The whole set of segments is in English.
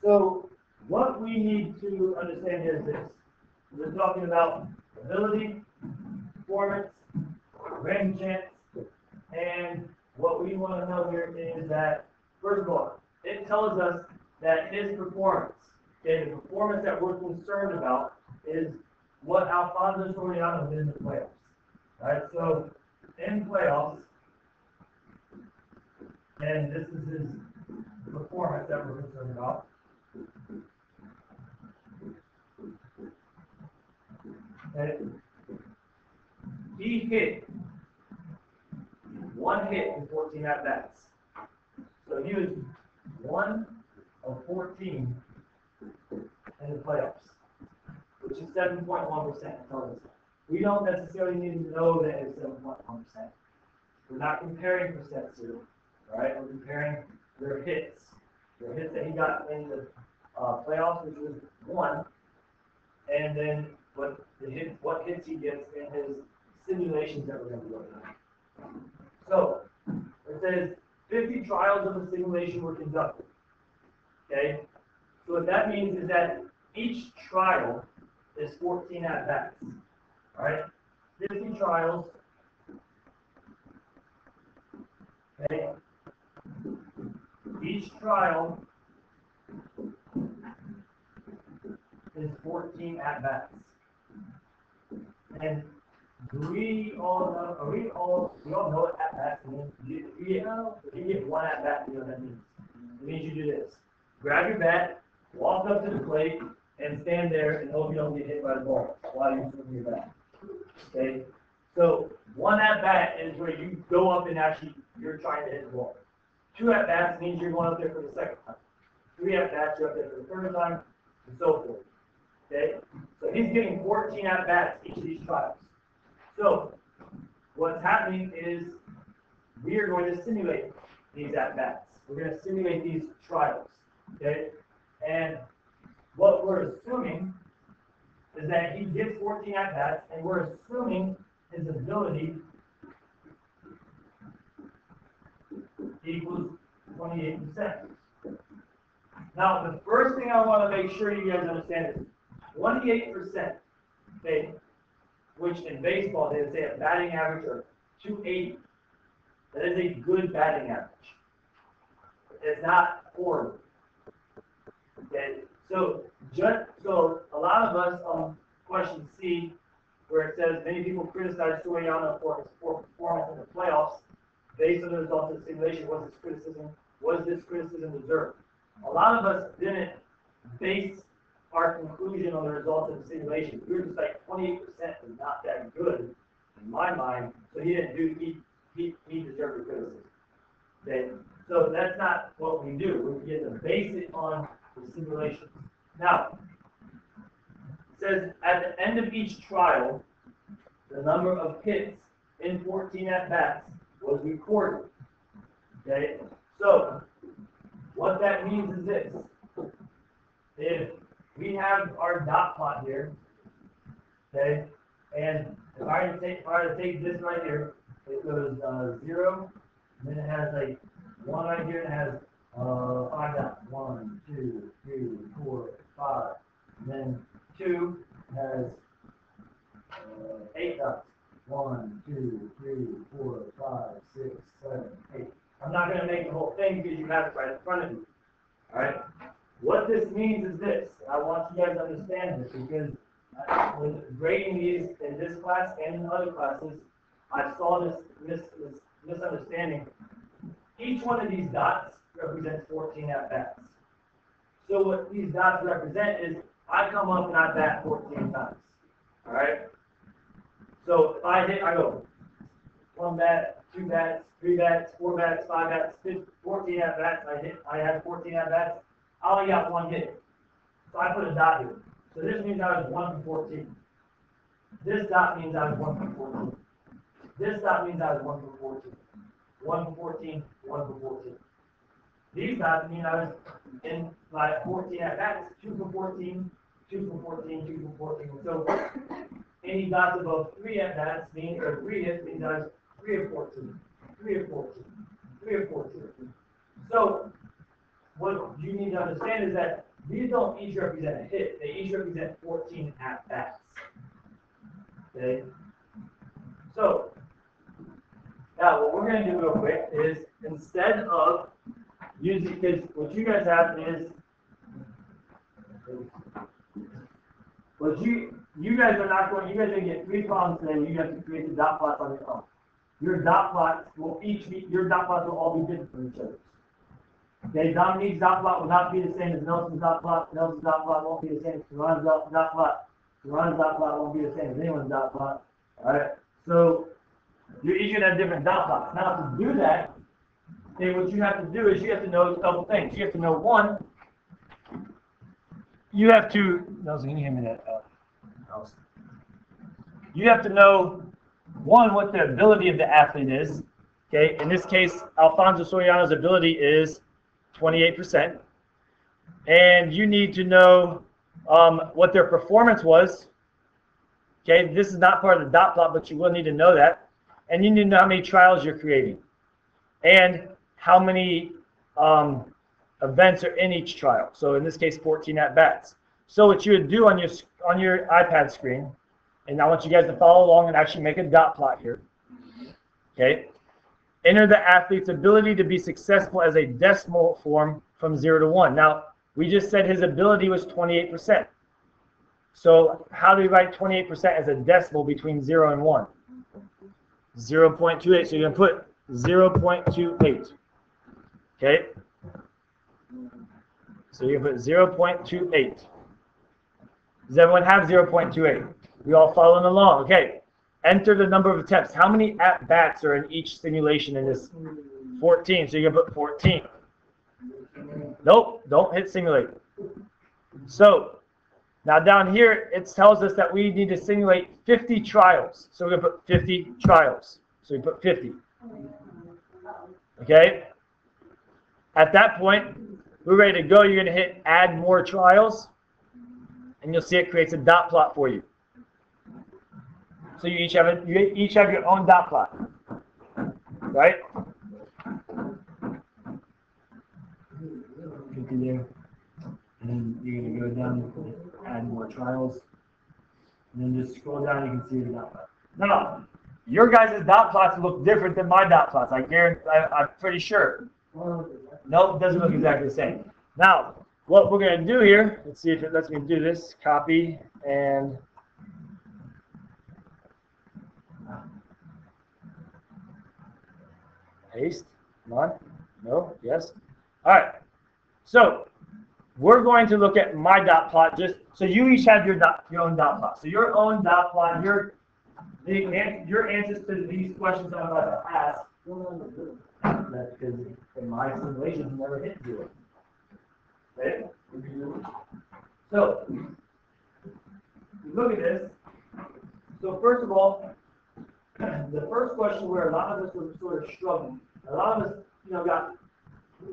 So what we need to understand here is this. We're talking about ability, performance, range chance, and what we want to know here is that, first of all, it tells us that his performance, okay, the performance that we're concerned about is what Alfonso Soriano did in the playoffs. All right, so in playoffs, and this is his performance that we're concerned about. Okay. He hit one hit in 14 at-bats. So he was 1 of 14 in the playoffs, which is 7.1%. We don't necessarily need to know that it's 7.1%. We're not comparing percents here, right? We're comparing their hits. The hits that he got in the playoffs, which was 1, and then what hits he gets in his simulations that we're going to be looking at. So it says 50 trials of the simulation were conducted. Okay? So what that means is that each trial is 14 at-bats. All right? 50 trials. Okay? Each trial is 14 at-bats. And we all know what at-bats means. If you get one at-bat, you know what that means. It means you do this. Grab your bat, walk up to the plate, and stand there and hope you don't get hit by the ball while you're swinging your bat. Okay? So one at-bat is where you go up and actually you're trying to hit the ball. 2 at-bats means you're going up there for the second time. 3 at-bats, you're up there for the third time, and so forth. Okay? So he's getting 14 at-bats each of these trials. So what's happening is we are going to simulate these at-bats. We're going to simulate these trials. Okay? And what we're assuming is that he gets 14 at-bats, and we're assuming his ability equals 28%. Now, the first thing I want to make sure you guys understand is 28%, okay, which in baseball they would say a batting average of 280. That is a good batting average. It's not horrible. Okay, so a lot of us on question C, where it says many people criticize Soriano for his poor performance in the playoffs based on the results of the simulation. Was this criticism deserved? A lot of us didn't base our conclusion on the results of the simulation. We were just like 28% is not that good in my mind, so he didn't do he deserved the criticism. Okay? So that's not what we do. We get to base it on the simulation. Now, it says at the end of each trial, the number of hits in 14 at-bats was recorded. Okay? So, what that means is this. If we have our dot plot here, okay, and if I were to take this right here, it goes 0, and then it has like 1 right here, and it has 5 dots. 1, 2, 3, 4, 5. And then 2 has 8 dots. 1, 2, 3, 4, 5, 6, 7, 8. I'm not going to make the whole thing because you have it right in front of you. All right? What this means is this. I want you guys to understand this because when grading these in this class and in other classes, I saw this misunderstanding. Each one of these dots represents 14 at-bats. So what these dots represent is I come up and I bat 14 times. All right? So if I hit, I go 1 bat, 2 bats, 3 bats, 4 bats, 5 bats, 14 at-bats. I had 14 at-bats. I only got 1 hit. So I put a dot here. So this means I was 1 for 14. This dot means I was 1 for 14. This dot means I was 1 for 14. 1 for 14, 1 for 14. These dots mean I was in my 14 at-bats, 2 for 14, 2 for 14, 2 for 14, and so forth. Any dots above 3 at-bats means, or 3 hits means I was 3 of 14, 3 of 14, 3 of 14. So what you need to understand is that these don't each represent a hit. They each represent 14 at-bats. Okay? So, now what we're going to do real quick is, instead of using, because what you guys have is, what you guys are not going, you guys are going to get 3 problems today. You have to create the dot plots on your own. Your dot plots will your dot plots will all be different from each other. Okay, Dominique's dot plot will not be the same as Nelson's dot plot. Nelson's dot plot won't be the same as Ron's dot plot. Ron's dot plot won't be the same as anyone's dot plot. Alright, so you're each going to have different dot plots. Now to do that, okay, what you have to do is you have to know a couple things. You have to know, one, you have to, Nelson, can you hand me that? You have to know, one, what the ability of the athlete is. Okay, in this case, Alfonso Soriano's ability is 28%. And you need to know what their performance was. Okay, this is not part of the dot plot, but you will need to know that. And you need to know how many trials you're creating. And how many events are in each trial. So in this case, 14 at-bats. So what you would do on your iPad screen, and I want you guys to follow along and actually make a dot plot here. Okay. Enter the athlete's ability to be successful as a decimal form from 0 to 1. Now, we just said his ability was 28%. So how do we write 28% as a decimal between 0 and 1? 0.28. So you're going to put 0.28. Okay? So you're going to put 0.28. Does everyone have 0.28? We all following along. Okay. Enter the number of attempts. How many at-bats are in each simulation in this? 14. So you're going to put 14. Nope. Don't hit simulate. So now down here, it tells us that we need to simulate 50 trials. So we're going to put 50 trials. So we put 50. Okay. At that point, we're ready to go. You're going to hit add more trials. And you'll see it creates a dot plot for you. So you each have your own dot plot, right? And then you're going to go down and add more trials. And then just scroll down, you can see the dot plot. Now, your guys' dot plots look different than my dot plots. I'm pretty sure. No, it doesn't look exactly the same. Now, what we're going to do here, let's see if it lets me do this. Copy and paste. Come on. No? Yes? All right. So we're going to look at my dot plot. Just so you each have your own dot plot. So your own dot plot, your answers to these questions I'm about to ask. That's because in my simulation, never hit 0. Okay? So look at this. So first of all, the first question where a lot of us were sort of struggling, a lot of us, got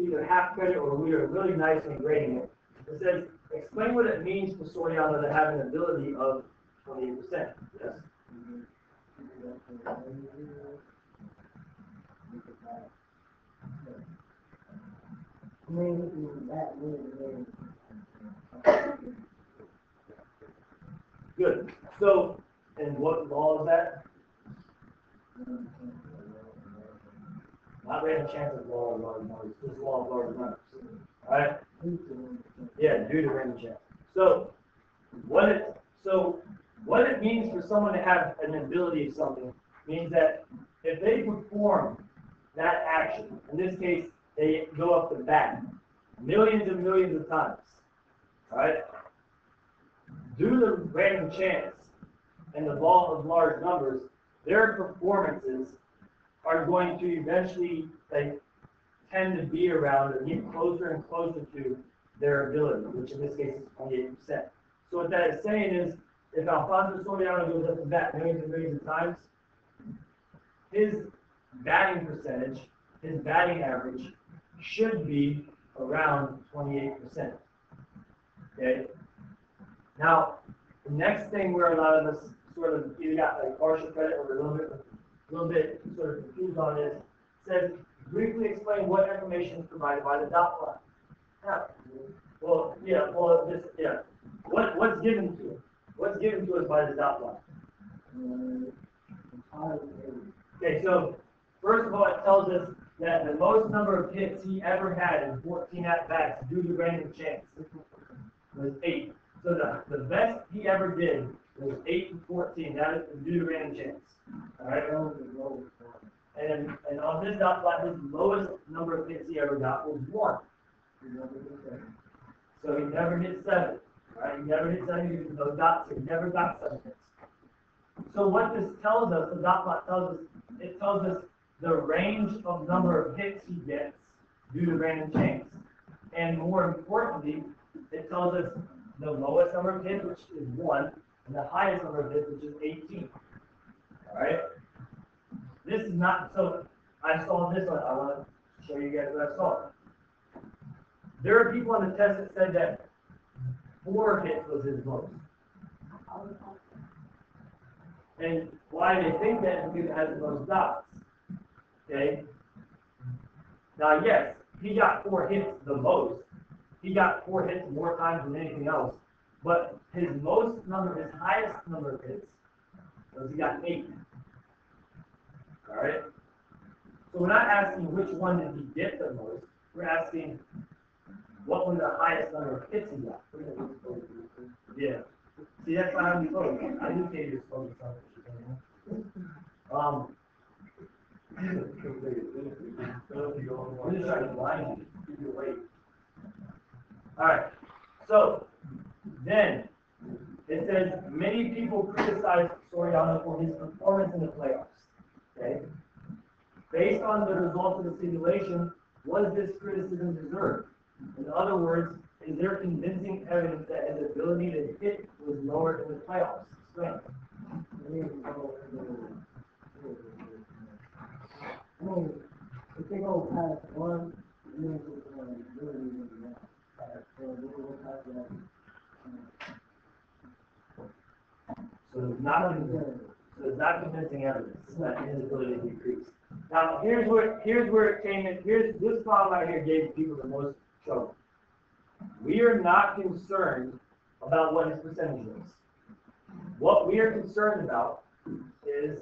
either half credit or we were really nice in grading it. It says, explain what it means for Soriano to have an ability of 28%. Yes? Good. So, and what law is that? Not random chances, law of large numbers. This law of large numbers. All right? Yeah, due to random chance. So, what it means for someone to have an ability of something means that if they perform that action, in this case, they go up the bat millions and millions of times. All right? Due to random chance and the law of large numbers, their performances are going to eventually tend to be around or get closer and closer to their ability, which in this case is 28%. So what that is saying is, if Alfonso Soriano goes up the bat millions and millions of times, his batting percentage, his batting average, should be around 28%. Okay? Now, the next thing where a lot of us sort of either got partial credit or a little bit sort of confused on is, says, briefly explain what information is provided by the dot plot. Now, well, Yeah, well, what's given to it? What's given to us by the dot plot? Okay, so first of all, it tells us that the most number of hits he ever had in 14 at-bats due to random chance was 8. So the best he ever did was 8 and 14. That is due to random chance. All right. And on this dot plot, his lowest number of hits he ever got was 1. So he never hit 7. Right? He never hit 7 because those dots. He never got 7 hits. So what this tells us, the dot plot tells us, it tells us the range of number of hits he gets due to random chance. And more importantly, it tells us the lowest number of hits, which is 1, and the highest number of hits, which is 18. All right? This is not, so I saw this one. I want to show you guys what I saw. There are people on the test that said that 4 hits was his most. And why they think that is because it has the most dots. Okay? Now, yes, he got 4 hits the most. He got 4 hits more times than anything else. But his highest number of hits was he got 8. All right? So we're not asking which one did he get the most. We're asking what was the highest number of hits he got. Yeah. See, that's why I'm focused. I do pay your focus on it. We're just trying to blind you. Keep you awake. All right. So then it says many people criticize Soriano for his performance in the playoffs. Okay. Based on the results of the simulation, was this criticism deserved? In other words, is there convincing evidence that his ability to hit was lower in the playoffs? Explain. If they go past 1, so it's not convincing evidence that his ability decreased. Now here's where it came in. Here's this problem right here gave people the most trouble. We are not concerned about what his percentage is. What we are concerned about is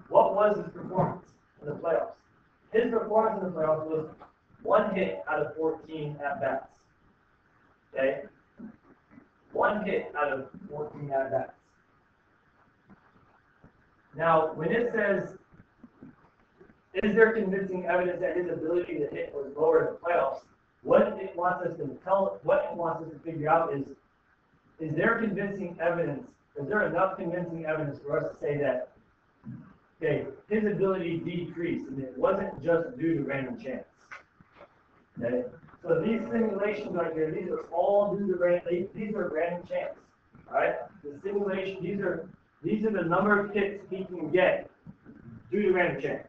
what was his performance in the playoffs. His performance in the playoffs was 1 hit out of 14 at-bats. Okay? 1 hit out of 14 at-bats. Now, when it says, is there convincing evidence that his ability to hit was lower in the playoffs, what it wants us to figure out is there convincing evidence, is there enough convincing evidence for us to say that, okay, his ability decreased, and it wasn't just due to random chance. Okay? So these simulations right here, these are all due to random chance. Alright? The simulation, these are the number of hits he can get due to random chance.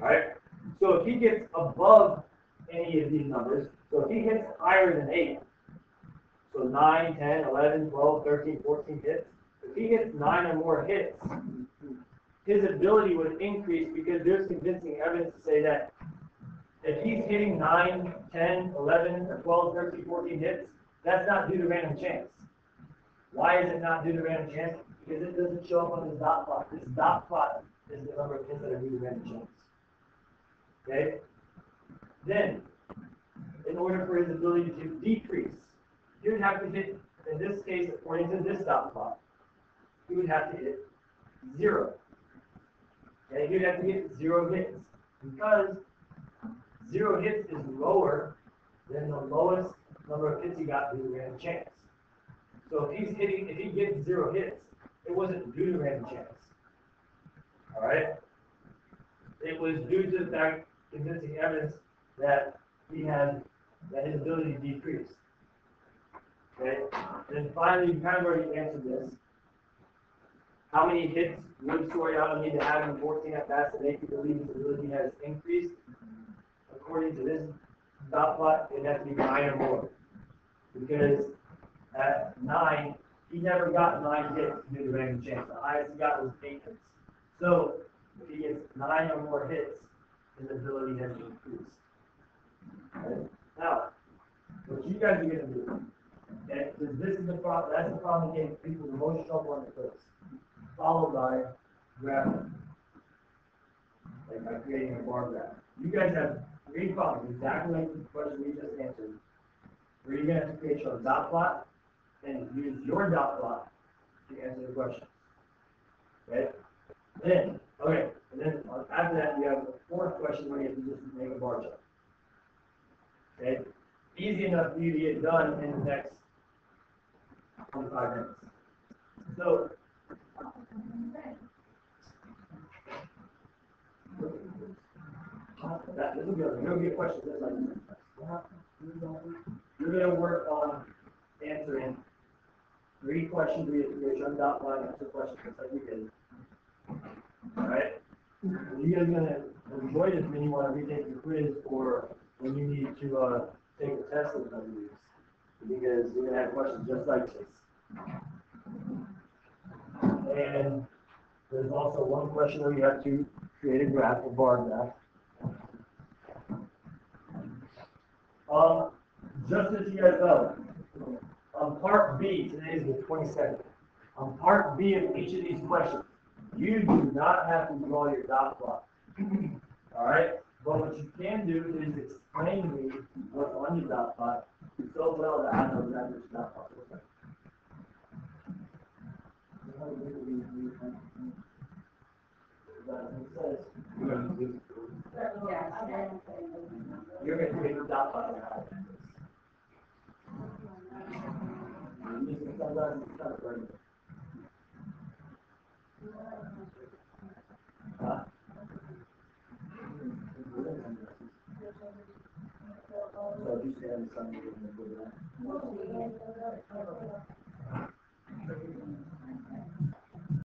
Alright? So if he gets above any of these numbers, so if he hits higher than 8, so 9, 10, 11, 12, 13, 14 hits, if he hits 9 or more hits, his ability would increase because there's convincing evidence to say that if he's hitting 9, 10, 11, or 12, 13, 14 hits, that's not due to random chance. Why is it not due to random chance? Because it doesn't show up on this dot plot. This dot plot is the number of hits that are due to random chance. Okay? Then, in order for his ability to decrease, he would have to hit, in this case, according to this dot plot, he would have to hit 0. Okay? He would have to get 0 hits. Because 0 hits is lower than the lowest number of hits he got due to random chance. So if he gets 0 hits, it wasn't due to random chance. Alright? It was due to the fact, convincing evidence that that his ability decreased. Okay? Then finally, you kind of already answered this. How many hits would Soriano need to have in 14 at-bats to make you believe his ability has increased? According to this dot plot, it has to be 9 or more. Because at 9, he never got 9 hits due to random chance. The highest he got was 8 hits. So, if he gets 9 or more hits, his ability has increased. Okay? Now, you guys are gonna do. Okay, because this is the problem, that's the problem that gave people the most trouble on the quiz. Followed by graphing. Like by creating a bar graph. You guys have three problems, exactly like the question we just answered. Where you're gonna have to create your dot plot and use your dot plot to answer the question. Okay? Then, okay, and then after that, you have the fourth question where you have to just make a bar chart. Okay? Easy enough for you to get done in the next 25 minutes. So, there'll be a question just like this. You're going to work on answering 3 questions where you have to dot line answer questions just like we did. Alright? You guys are going to enjoy this when you want to retake your quiz or when you need to take a test in another week. Because you're going to have questions just like this. And there's also one question where you have to create a graph, a bar graph. Just as you guys know, on part B, today is the 22nd. On part B of each of these questions, you do not have to draw your dot plot. Alright? But what you can do is explain to me what's on your dot plot so well that I know exactly what your dot plot looks like. You're going to take the dot plot. Huh? So if you stand in the sun, you're going to do that.